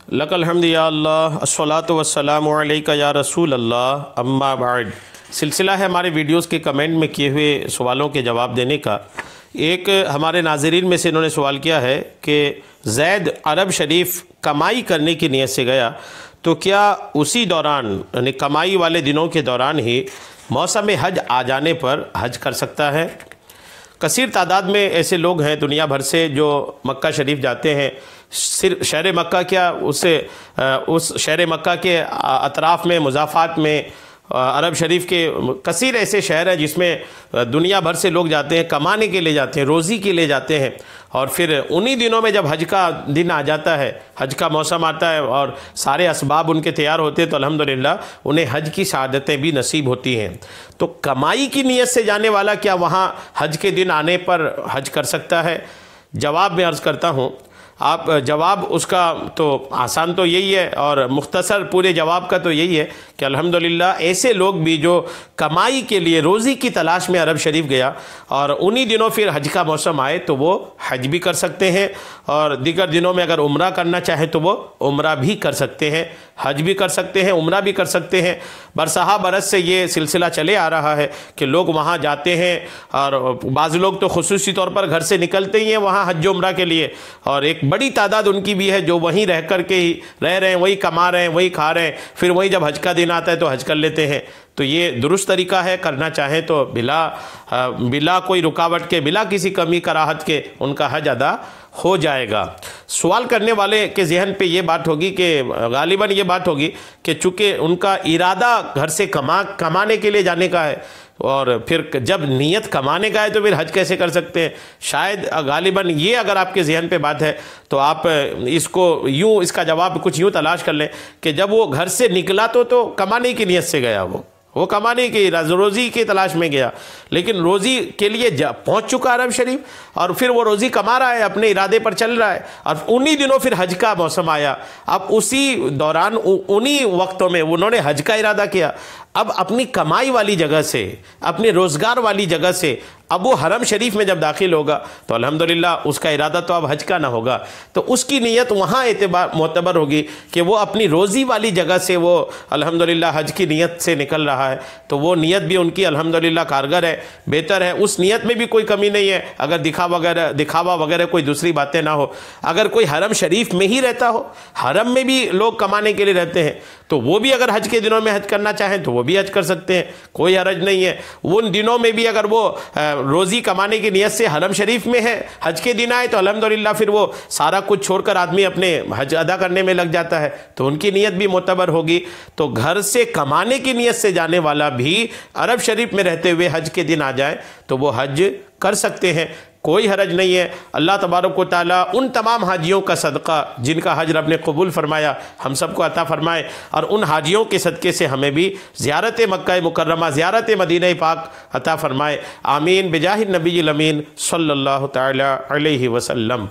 لک الحمد یا اللہ، الصلاۃ والسلام علیک یا رسول اللہ، اما بعد۔ سلسلہ ہے ہمارے ویڈیوز کے کمنٹ میں کیے ہوئے سوالوں کے جواب دینے کا۔ ایک ہمارے ناظرین میں سے انہوں نے سوال کیا ہے کہ زید عرب شریف کمائی کرنے کی نیت سے گیا تو کیا اسی دوران یعنی کمائی والے دنوں کے دوران ہی موسم حج آ جانے پر حج کر سکتا ہے؟ کثیر تعداد میں ایسے لوگ ہیں دنیا بھر سے جو مکہ شریف جاتے ہیں۔ صرف شہر مکہ کیا اس شہر مکہ کے اطراف میں، مضافات میں، عرب شریف کے کثیر ایسے شہر ہیں جس میں دنیا بھر سے لوگ جاتے ہیں، کمانے کے لیے جاتے ہیں، روزی کے لیے جاتے ہیں، اور پھر انہی دنوں میں جب حج کا دن آ جاتا ہے، حج کا موسم آتا ہے اور سارے اسباب ان کے تیار ہوتے ہیں تو الحمدللہ انہیں حج کی سعادتیں بھی نصیب ہوتی ہیں۔ تو کمائی کی نیت سے جانے والا کیا وہاں حج کے دن آنے پر حج کر سکتا ہے؟ جواب میں عرض کرتا ہوں، آپ جواب اس کا تو آسان تو یہی ہے اور مختصر پورے جواب کا تو یہی ہے کہ الحمدللہ ایسے لوگ بھی جو کمائی کے لیے روزی کی تلاش میں عرب شریف گیا اور انہی دنوں پھر حج کا موسم آئے تو وہ حج بھی کر سکتے ہیں، اور دیگر دنوں میں اگر عمرہ کرنا چاہیں تو وہ عمرہ بھی کر سکتے ہیں، حج بھی کر سکتے ہیں، عمرہ بھی کر سکتے ہیں۔ برسہ برس سے یہ سلسلہ چلے آ رہا ہے کہ لوگ وہاں جاتے ہیں، اور بعض لوگ تو خصوصی طور پر گھر سے نکلتے ہی ہیں وہاں حج و عمرہ کے لیے، اور ایک بڑی تعداد ان کی بھی ہے جو وہیں رہ کر کے ہی رہ رہے ہیں، وہی کما رہے ہیں، وہی کھا رہے ہیں، پھر وہی جب حج کا دن آتا ہے تو حج کر لیتے ہیں۔ تو یہ درست طریقہ ہے، کرنا چاہیں تو بلا کوئی رکاوٹ کے، بلا کسی کمی کراہت کے ان کا حج ادا ہو جائے گا۔ سوال کرنے والے کے ذہن پہ یہ بات ہوگی کہ غالباً یہ بات ہوگی کہ چونکہ ان کا ارادہ گھر سے کمانے کے لیے جانے کا ہے، اور پھر جب نیت کمانے کا ہے تو پھر حج کیسے کر سکتے ہیں؟ شاید غالباً یہ اگر آپ کے ذہن پہ بات ہے تو آپ اس کو یوں، اس کا جواب کچھ یوں تلاش کر لیں کہ جب وہ گھر سے نکلا تو کمانے کی نیت سے گیا، وہ کمانے کی روزی کی تلاش میں گیا، لیکن روزی کے لیے پہنچ چکا عرب شریف، اور پھر وہ روزی کما رہا ہے، اپنے ارادے پر چل رہا ہے، اور انہی دنوں پھر حج کا موسم آیا۔ اب اسی دوران انہی وقتوں میں انہوں نے حج کا ارادہ کیا، اب اپنی کمائی والی جگہ سے، اپنے روزگار والی جگہ سے اب وہ حرم شریف میں جب داخل ہوگا تو الحمدللہ اس کا ارادہ تو اب حج کا نہ ہوگا، تو اس کی نیت وہاں معتبر ہوگی کہ وہ اپنی روزی والی جگہ سے وہ الحمدللہ حج کی نیت سے نکل رہا ہے، تو وہ نیت بھی ان کی الحمدللہ کارگر ہے، بہتر ہے، اس نیت میں بھی کوئی کمی نہیں ہے۔ اگر دکھاوا وغیرہ کوئی دوسری باتیں نہ ہو، اگر کوئی حرم شریف میں ہی رہتا ہو، حرم میں بھی لوگ کمانے کے لیے رہتے ہیں، تو وہ بھی اگر حج کے دنوں میں حج کرنا چاہیں تو وہ بھی حج کر سکتے ہیں، کوئی حرج نہیں ہے۔ ان دنوں میں بھی اگر وہ روزی کمانے کی نیت سے حرم شریف میں ہے، حج کے دن آئے تو الحمدللہ پھر وہ سارا کچھ چھوڑ کر آدمی اپنے حج ادا کرنے میں لگ جاتا ہے، تو ان کی نیت بھی معتبر ہوگی۔ تو گھر سے کمانے کی نیت سے جانے والا بھی عرب شریف میں رہتے ہوئے حج کے دن آ جائے تو وہ حج کر سکتے ہیں، کوئی حرج نہیں ہے۔ اللہ تبارک و تعالیٰ ان تمام حاجیوں کا صدقہ جن کا حج رب نے قبول فرمایا ہم سب کو عطا فرمائے، اور ان حاجیوں کے صدقے سے ہمیں بھی زیارت مکہ مکرمہ، زیارت مدینہ پاک عطا فرمائے، آمین بجاہ النبی الامین صلی اللہ تعالی علیہ وسلم۔